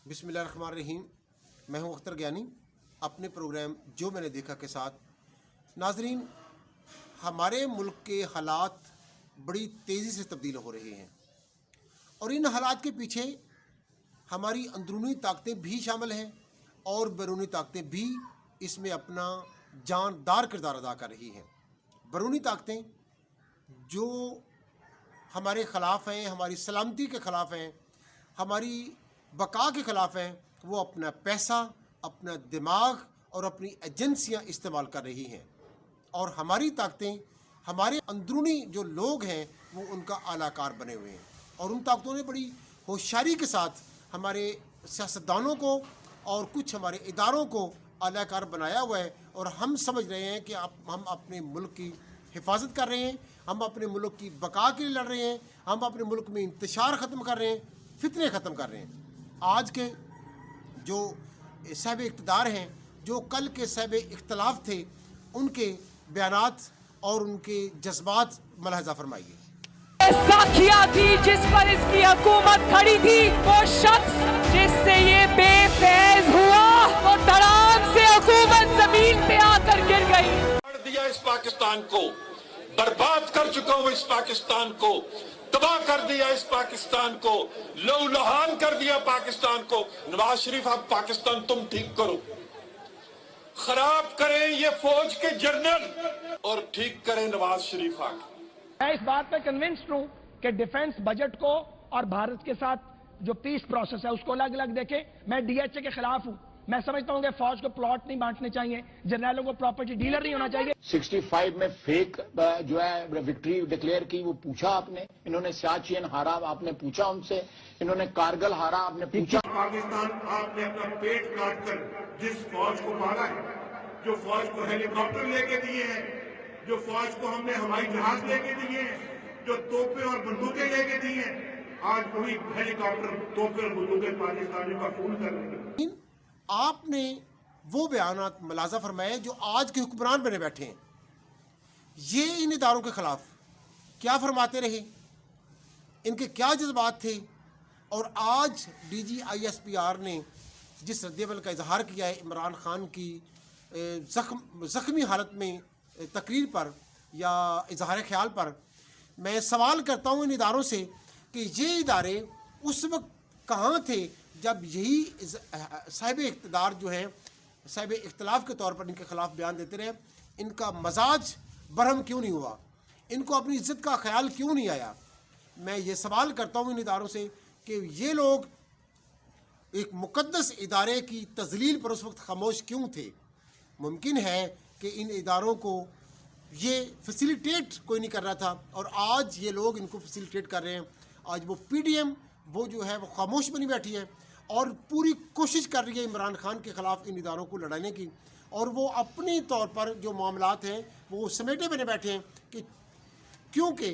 बिस्मिल्लाहिर्रहमानिर्रहीम। मैं हूं अख्तर ज्ञानी अपने प्रोग्राम जो मैंने देखा के साथ। नाजरीन, हमारे मुल्क के हालात बड़ी तेज़ी से तब्दील हो रहे हैं और इन हालात के पीछे हमारी अंदरूनी ताकतें भी शामिल हैं और बैरूनी ताकतें भी इसमें अपना जानदार किरदार अदा कर रही हैं। बैरूनी ताकतें जो हमारे ख़िलाफ़ हैं, हमारी सलामती के ख़िलाफ़ हैं, हमारी बका के ख़िलाफ़ हैं, वो अपना पैसा, अपना दिमाग और अपनी एजेंसियां इस्तेमाल कर रही हैं और हमारी ताकतें, हमारे अंदरूनी जो लोग हैं वो उनका आलाकार बने हुए हैं। और उन ताकतों ने बड़ी होशियारी के साथ हमारे सियासतदानों को और कुछ हमारे इदारों को आलाकार बनाया हुआ है और हम समझ रहे हैं कि हम अपने मुल्क की हिफाजत कर रहे हैं, हम अपने मुल्क की बका के लिए लड़ रहे हैं, हम अपने मुल्क में इंतशार ख़त्म कर रहे हैं, फितने ख़त्म कर रहे हैं। आज के जो साहिब इक़्तिदार हैं, जो कल के साहिब इख्तलाफ थे, उनके बयानात और उनके जज्बात मलाहज़ा फरमाइए। साखिया थी जिस पर इसकी हुकूमत खड़ी थी, वो शख्स जिससे ये बेफैज हुआ, वो धड़ाम से हुकूमत जमीन पे आकर गिर गई। दिया इस पाकिस्तान को, बर्बाद कर चुका हूं इस पाकिस्तान को, तबाह कर दिया इस पाकिस्तान को, लहूलुहान कर दिया पाकिस्तान को। नवाज शरीफ, अब पाकिस्तान तुम ठीक करो, खराब करें ये फौज के जनरल और ठीक करें नवाज शरीफ आके। मैं इस बात पे कन्विंस्ड हूं कि डिफेंस बजट को और भारत के साथ जो पीस प्रोसेस है उसको अलग अलग देखें। मैं डीएचए के खिलाफ हूं। मैं समझता हूं कि फौज को प्लॉट नहीं बांटने चाहिए, जनरलों को प्रॉपर्टी डीलर नहीं होना चाहिए। 65 में फेक जो है विक्ट्री डिक्लेयर की, वो पूछा आपने। इन्होंने सियाचिन हारा, आपने पूछा उनसे। इन्होंने कारगिल हारा, आपने पूछा। पाकिस्तान आपने अपना पेट काट कर जिस फौज को पाला है, जो फौज को हेलीकॉप्टर लेके दिए हैं, जो फौज को हमने हवाई जहाज लेके दिए हैं, जो तोपें और बंदूकें लेके दी हैं, आज वही हेलीकॉप्टर, तोपें और बंदूकें पाकिस्तानियों का खून कर रही है। आपने वो बयानात मलाजा फरमाए जो आज के हुक्मरान बने बैठे हैं, ये इन इदारों के ख़िलाफ़ क्या फरमाते रहे, इनके क्या जज्बात थे। और आज DGISPR ने जिस रद्द-ए-अमल का इजहार किया है इमरान खान की ज़ख्मी हालत में तकरीर पर या इजहार ख्याल पर, मैं सवाल करता हूँ इन इदारों से कि ये इदारे उस वक्त कहाँ थे जब यही साहिब इक़्तिदार जो हैं, साहिब इख्तलाफ के तौर पर इनके ख़िलाफ़ बयान देते रहे। इनका मजाज बरहम क्यों नहीं हुआ, इनको अपनी इज़्ज़त का ख्याल क्यों नहीं आया। मैं ये सवाल करता हूँ इन इदारों से कि ये लोग एक मुक़द्दस इदारे की तज़लील पर उस वक्त खामोश क्यों थे। मुमकिन है कि इन इदारों को ये फैसिलिटेट कोई नहीं कर रहा था और आज ये लोग इनको फैसिलिटेट कर रहे हैं। आज वो PDM वो जो है वो खामोश बनी बैठी है और पूरी कोशिश कर रही है इमरान खान के ख़िलाफ़ इन इदारों को लड़ाने की, और वो अपनी तौर पर जो मामलात हैं वो समेटे बने बैठे हैं कि क्योंकि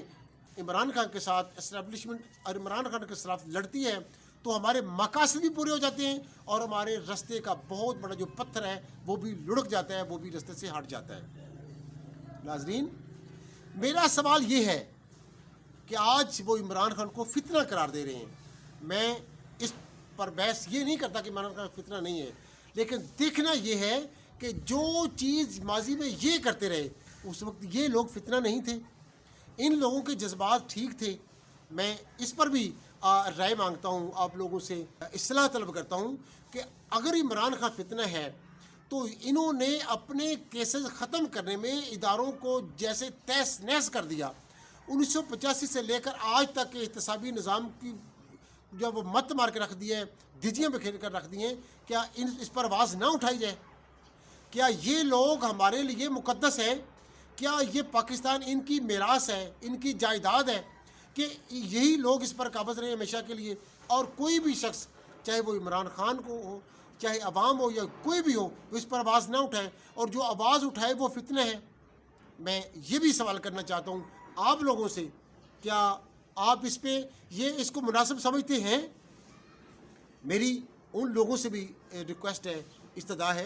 इमरान खान के साथ इस्टेब्लिशमेंट और इमरान खान के खिलाफ लड़ती है तो हमारे मकासद भी पूरे हो जाते हैं और हमारे रास्ते का बहुत बड़ा जो पत्थर है वो भी लुढ़क जाता है, वो भी रास्ते से हट जाता है। नाज़रीन, मेरा सवाल ये है कि आज वो इमरान खान को फितना करार दे रहे हैं। मैं इस पर बहस ये नहीं करता कि इमरान खान फितना नहीं है, लेकिन देखना ये है कि जो चीज़ माजी में ये करते रहे उस वक्त ये लोग फितना नहीं थे, इन लोगों के जज्बात ठीक थे। मैं इस पर भी राय मांगता हूँ, आप लोगों से इस्लाह तलब करता हूँ कि अगर इमरान खान फितना है तो इन्होंने अपने केसेस ख़त्म करने में इदारों को जैसे तहस नहस कर दिया। 1985 से लेकर आज तक के एहतसाबी निज़ाम की जब वो मत मार के रख दिए, धिजियाँ बिखेर कर रख दिए, क्या इस पर आवाज़ ना उठाई जाए? क्या ये लोग हमारे लिए मुक़द्दस हैं? क्या ये पाकिस्तान इनकी मीरास है, इनकी जायदाद है कि यही लोग इस पर काबज़ रहे हमेशा के लिए? और कोई भी शख्स, चाहे वो इमरान खान को हो, चाहे अवाम हो या कोई भी हो, वो इस पर आवाज़ ना उठाए, और जो आवाज़ उठाए वो फितना है। मैं ये भी सवाल करना चाहता हूँ आप लोगों से, क्या आप इस पे इसको मुनासिब समझते हैं? मेरी उन लोगों से भी रिक्वेस्ट है, इस्तदा है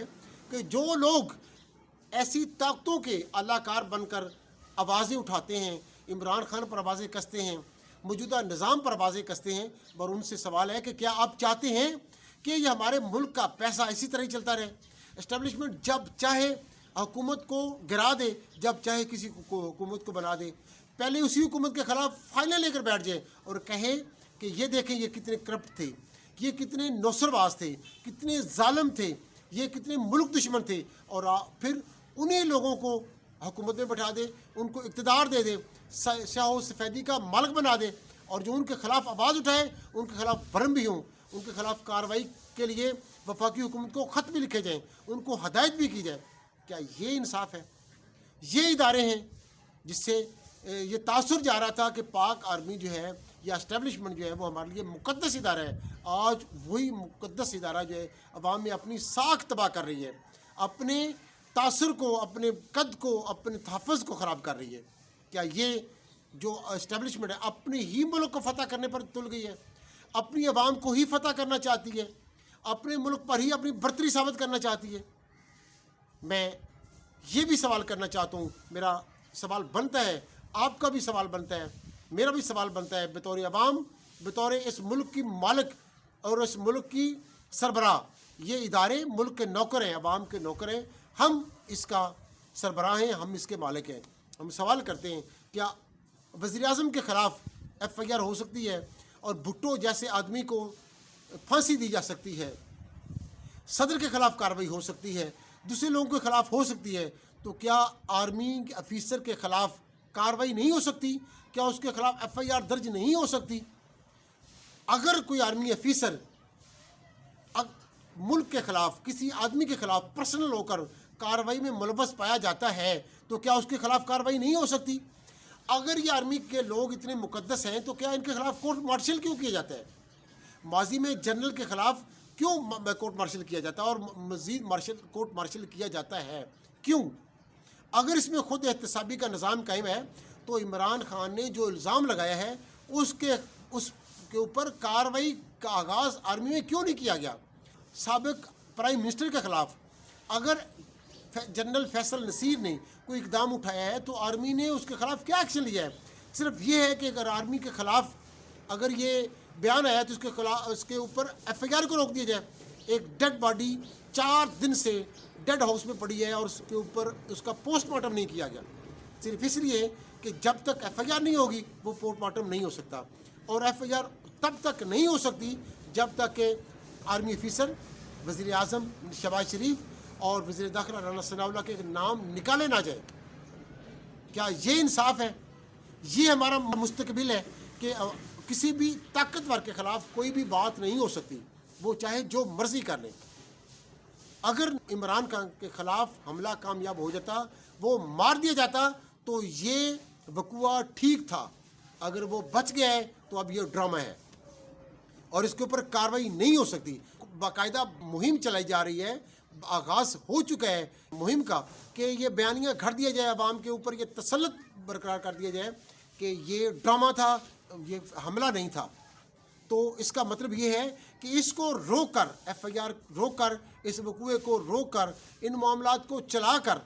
कि जो लोग ऐसी ताकतों के अलाकार बनकर आवाज़ें उठाते हैं, इमरान खान पर आवाज़ें कसते हैं, मौजूदा निज़ाम पर आवाज़ें कसते हैं, पर उनसे सवाल है कि क्या आप चाहते हैं کہ یہ ہمارے ملک کا پیسہ اسی طرح ہی چلتا رہے. اسٹیبلشمنٹ جب چاہے حکومت کو گرا دے, جب چاہے کسی کو حکومت کو بنا دے, پہلے اسی حکومت کے خلاف فائلیں لے کر بیٹھ جائے اور کہیں کہ یہ دیکھیں یہ کتنے کرپٹ تھے, یہ کتنے نوسرباز تھے, کتنے ظالم تھے, یہ کتنے ملک دشمن تھے, اور پھر انہی لوگوں کو حکومت میں بٹھا دے, ان کو اقتدار دے دے, سیاہ و سفیدی کا مالک بنا دے, اور جو ان کے خلاف آواز اٹھائے ان کے خلاف برہم بھی ہوں, ان کے خلاف کارروائی کے لیے وفاقی حکومت کو خط بھی لکھے جائیں, ان کو ہدایت بھی کی جائے. کیا یہ انصاف ہے؟ یہ ادارے ہیں جس سے یہ تاثر جا رہا تھا کہ پاک آرمی جو ہے یا اسٹیبلشمنٹ جو ہے وہ ہمارے لیے مقدس ادارہ ہے. آج وہی مقدس ادارہ جو ہے عوام میں اپنی ساکھ تباہ کر رہی ہے, اپنے تاثر کو, اپنے قد کو, اپنے تحفظ کو خراب کر رہی ہے. کیا یہ جو اسٹیبلشمنٹ ہے اپنے ہی ملک کو فتح کرنے پر تل گئی ہے, اپنی عوام کو ہی فتح کرنا چاہتی ہے, اپنے ملک پر ہی اپنی برتری ثابت کرنا چاہتی ہے؟ میں یہ بھی سوال کرنا چاہتا ہوں, میرا سوال بنتا ہے, آپ کا بھی سوال بنتا ہے, میرا بھی سوال بنتا ہے بطور عوام, بطور اس ملک کی مالک اور اس ملک کی سربراہ. یہ ادارے ملک کے نوکر ہیں, عوام کے نوکر ہیں, ہم اس کا سربراہ ہیں, ہم اس کے مالک ہیں. ہم سوال کرتے ہیں کیا وزیر اعظم کے خلاف ایف آئی آر ہو سکتی ہے اور بھٹو جیسے آدمی کو پھانسی دی جا سکتی ہے, صدر کے خلاف کارروائی ہو سکتی ہے, دوسرے لوگوں کے خلاف ہو سکتی ہے, تو کیا آرمی کے افیسر کے خلاف کارروائی نہیں ہو سکتی؟ کیا اس کے خلاف ایف آئی آر درج نہیں ہو سکتی؟ اگر کوئی آرمی افیسر ملک کے خلاف, کسی آدمی کے خلاف پرسنل ہو کر کارروائی میں ملوث پایا جاتا ہے تو کیا اس کے خلاف کارروائی نہیں ہو سکتی؟ اگر یہ آرمی کے لوگ اتنے مقدس ہیں تو کیا ان کے خلاف کورٹ مارشل کیوں کیا جاتا ہے؟ ماضی میں جنرل کے خلاف کیوں کورٹ مارشل کیا جاتا ہے اور مزید کورٹ مارشل کیا جاتا ہے کیوں؟ اگر اس میں خود احتسابی کا نظام قائم ہے تو عمران خان نے جو الزام لگایا ہے اس کے اوپر کارروائی کا آغاز آرمی میں کیوں نہیں کیا گیا؟ سابق پرائم منسٹر کے خلاف اگر جنرل فیصل نصیر نے کوئی اقدام اٹھایا ہے تو آرمی نے اس کے خلاف کیا ایکشن لیا ہے؟ صرف یہ ہے کہ اگر آرمی کے خلاف اگر یہ بیان آیا تو اس کے اوپر ایف آئی آر کو روک دیا جائے. ایک ڈیڈ باڈی 4 دن سے ڈیڈ ہاؤس میں پڑی ہے اور اس کے اوپر اس کا پوسٹ مارٹم نہیں کیا گیا, صرف اس لیے کہ جب تک ایف آئی آر نہیں ہوگی وہ پوسٹ مارٹم نہیں ہو سکتا. اور ایف آئی آر تب تک نہیں ہو سکتی جب تک کہ آرمی افیسر, وزیر اعظم شہباز شریف اور وزیر داخلہ رانا ثناء اللہ کے نام نکالے نہ جائے. کیا یہ انصاف ہے؟ یہ ہمارا مستقبل ہے کہ کسی بھی طاقتور کے خلاف کوئی بھی بات نہیں ہو سکتی, وہ چاہے جو مرضی کر لیں. اگر عمران خان کے خلاف حملہ کامیاب ہو جاتا, وہ مار دیا جاتا, تو یہ وقوعہ ٹھیک تھا. اگر وہ بچ گیا ہے تو اب یہ ڈرامہ ہے اور اس کے اوپر کارروائی نہیں ہو سکتی. باقاعدہ مہم چلائی جا رہی ہے, آغاز ہو چکا ہے مہم کا کہ یہ بیانیہ گھڑ دیا جائے, عوام کے اوپر یہ تسلط برقرار کر دیا جائے کہ یہ ڈرامہ تھا, یہ حملہ نہیں تھا. تو اس کا مطلب یہ ہے کہ اس کو روک کر, ایف آئی آر روک کر, اس وقوعے کو روک کر, ان معاملات کو چلا کر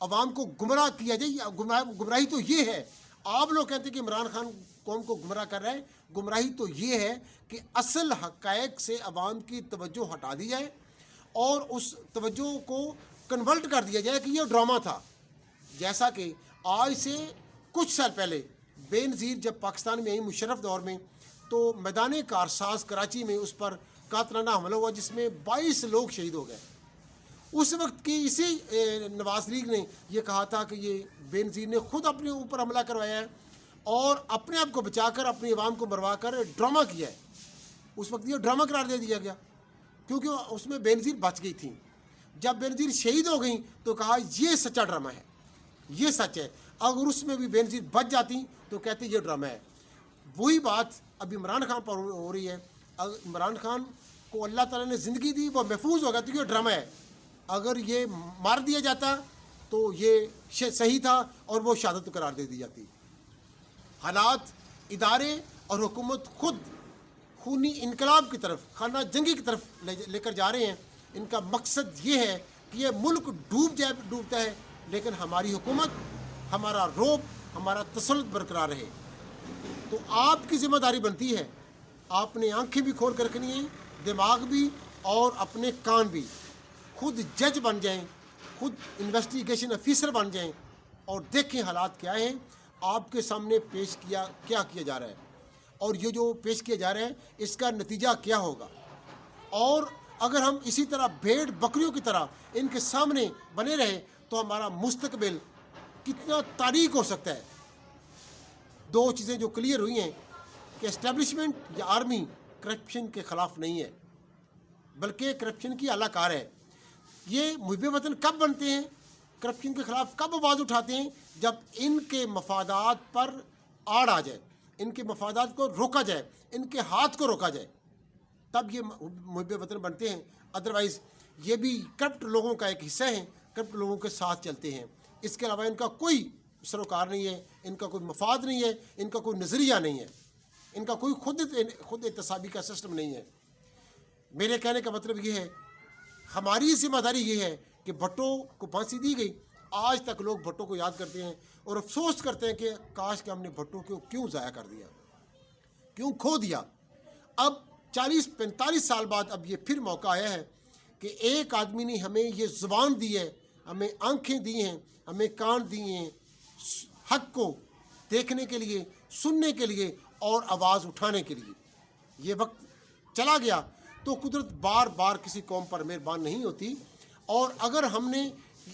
عوام کو گمراہ کیا جائے. گمراہی تو یہ ہے, آپ لوگ کہتے ہیں کہ عمران خان قوم کو گمراہ کر رہا ہے, گمراہی تو یہ ہے کہ اصل حقائق سے عوام کی توجہ ہٹا دی جائے اور اس توجہ کو کنورٹ کر دیا جائے کہ یہ ڈرامہ تھا. جیسا کہ آج سے کچھ سال پہلے بے نظیر جب پاکستان میں آئی مشرف دور میں, تو میدان کارساز کراچی میں اس پر قاتلانہ حملہ ہوا جس میں 22 لوگ شہید ہو گئے. اس وقت کی اسی نواز لیگ نے یہ کہا تھا کہ یہ بے نظیر نے خود اپنے اوپر حملہ کروایا ہے اور اپنے آپ کو بچا کر اپنی عوام کو مروا کر ڈرامہ کیا ہے. اس وقت یہ ڈرامہ قرار دے دیا گیا کیونکہ اس میں بے نظیر بچ گئی تھیں. جب بے نظیر شہید ہو گئیں تو کہا یہ سچا ڈرامہ ہے, یہ سچ ہے. اگر اس میں بھی بے نظیر بچ جاتی تو کہتے یہ ڈرامہ ہے. وہی بات اب عمران خان پر ہو رہی ہے. اگر عمران خان کو اللہ تعالیٰ نے زندگی دی, وہ محفوظ ہو گیا تو یہ ڈرامہ ہے. اگر یہ مار دیا جاتا تو یہ صحیح تھا اور وہ شہادت قرار دے دی جاتی. حالات, ادارے اور حکومت خود خونی انقلاب کی طرف, خانہ جنگی کی طرف لے کر جا رہے ہیں. ان کا مقصد یہ ہے کہ یہ ملک ڈوبتا ہے لیکن ہماری حکومت, ہمارا رعب, ہمارا تسلط برقرار رہے. تو آپ کی ذمہ داری بنتی ہے, آپ نے آنکھیں بھی کھول کر رکھنی ہیں, दिमाग भी और अपने कान भी, खुद जज बन जाएं, खुद इन्वेस्टिगेशन ऑफिसर बन जाएं और देखें हालात क्या हैं, आपके सामने पेश क्या किया जा रहा है और ये जो पेश किया जा रहा है इसका नतीजा क्या होगा। और अगर हम इसी तरह भेड़ बकरियों की तरह इनके सामने बने रहे तो हमारा मुस्तकबिल कितना तारीक हो सकता है। दो चीज़ें जो क्लियर हुई हैं कि एस्टेब्लिशमेंट या आर्मी करप्शन के ख़िलाफ़ नहीं है बल्कि करप्शन की आलाकार है। ये मुहिब वतन कब बनते हैं, करप्शन के ख़िलाफ़ कब आवाज़ उठाते हैं, जब इनके मफादात पर आड़ आ जाए, इनके मफादात को रोका जाए, इनके हाथ को रोका जाए, तब ये मुहिब वतन बनते हैं। अदरवाइज़ ये भी करप्ट लोगों का एक हिस्सा है, करप्ट लोगों के साथ चलते हैं। इसके अलावा इनका कोई सरोकार नहीं है, इनका कोई मफाद नहीं है, इनका कोई नज़रिया नहीं है, इनका कोई खुद एहतसाबी का सिस्टम नहीं है। मेरे कहने का मतलब ये है, हमारी जिम्मेदारी ये है कि भुट्टो को फांसी दी गई, आज तक लोग भुट्टो को याद करते हैं और अफसोस करते हैं कि काश कि हमने भुट्टो को क्यों ज़ाया कर दिया, क्यों खो दिया। अब 40-45 साल बाद अब ये फिर मौका आया है कि एक आदमी ने हमें ये ज़ुबान दी है, हमें आंखें दी हैं, हमें कान दिए हैं हक़ को देखने के लिए, सुनने के लिए और आवाज़ उठाने के लिए। ये वक्त चला गया तो कुदरत बार बार किसी कौम पर मेहरबान नहीं होती, और अगर हमने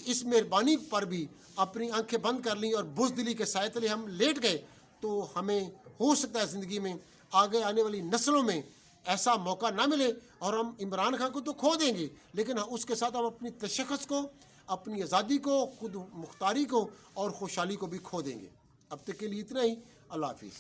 इस मेहरबानी पर भी अपनी आंखें बंद कर लीं और बुज़दिली के साए तले हम लेट गए तो हमें हो सकता है ज़िंदगी में आगे आने वाली नस्लों में ऐसा मौका ना मिले और हम इमरान खान को तो खो देंगे, लेकिन उसके साथ हम अपनी तशख़्ख़ुस को, अपनी आज़ादी को, खुद मुख्तारी को और खुशहाली को भी खो देंगे। अब तक के लिए इतना ही। अल्लाह हाफ़िज़।